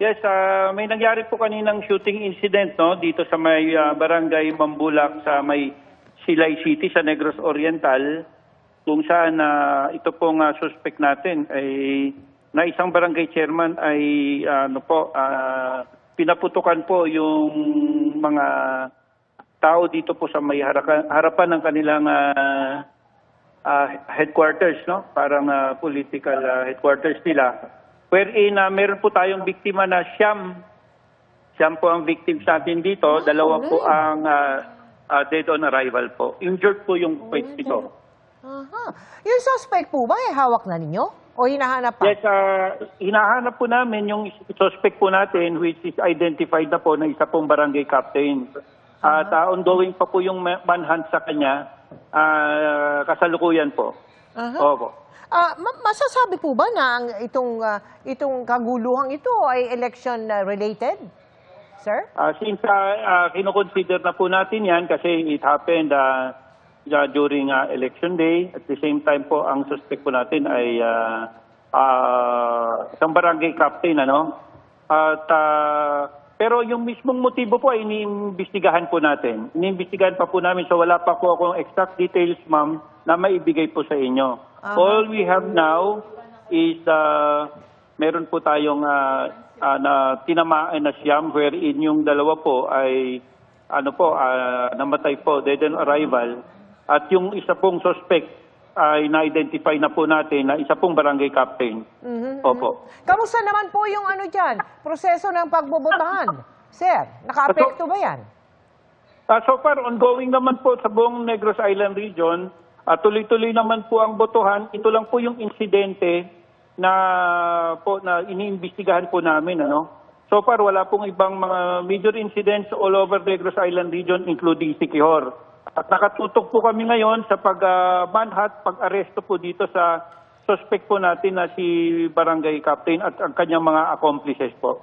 Yes, may nangyari po kaninang shooting incident no dito sa may Barangay Mambulak sa may Silay City sa Negros Oriental kung saan ito pong suspect natin ay na isang barangay chairman ay pinaputukan po yung mga tao dito po sa may harapan ng kanilang headquarters, no? Parang political headquarters nila. Wherein meron po tayong biktima na Siyam po ang victim sa atin dito. Dalawa po ang dead on arrival po. Injured po yung point dito. Yung suspect po ba hawak na ninyo? O hinahanap pa? Yes, hinahanap po namin yung suspect po natin which is identified na po na isa pong barangay captain. At ongoing pa po yung manhunt sa kanya. Kasalukuyan po. Opo. Masasabi po ba na itong kaguluhang ito ay election related, sir? Since kinoconsider na po natin yan kasi it happened during election day. At the same time po, ang suspect po natin ay isang barangay captain. Pero yung mismong motibo po ay iniimbestigahan po natin. Iniimbestigahan pa po namin. So wala pa po akong exact details, ma'am, na maibigay po sa inyo. All we have now is meron po tayong na tinamaan na Siyam wherein yung dalawa po ay namatay po, dead on arrival. At yung isa pong suspect ay na-identify na po natin na isa pong barangay captain. Opo. Kamusta naman po yung proseso ng pagbobotahan? Sir, naka-apekto ba yan? So far, ongoing naman po sa buong Negros Island region. Tuloy-tuloy naman po ang botohan. Ito lang po yung insidente na iniimbestigahan po namin. So far, wala pong ibang mga major incidents all over Negros Island region, including Siquijor. At nakatutok po kami ngayon sa pag-manhunt, pag-aresto po dito sa suspect po natin na si Barangay Captain at ang kanyang mga accomplices po.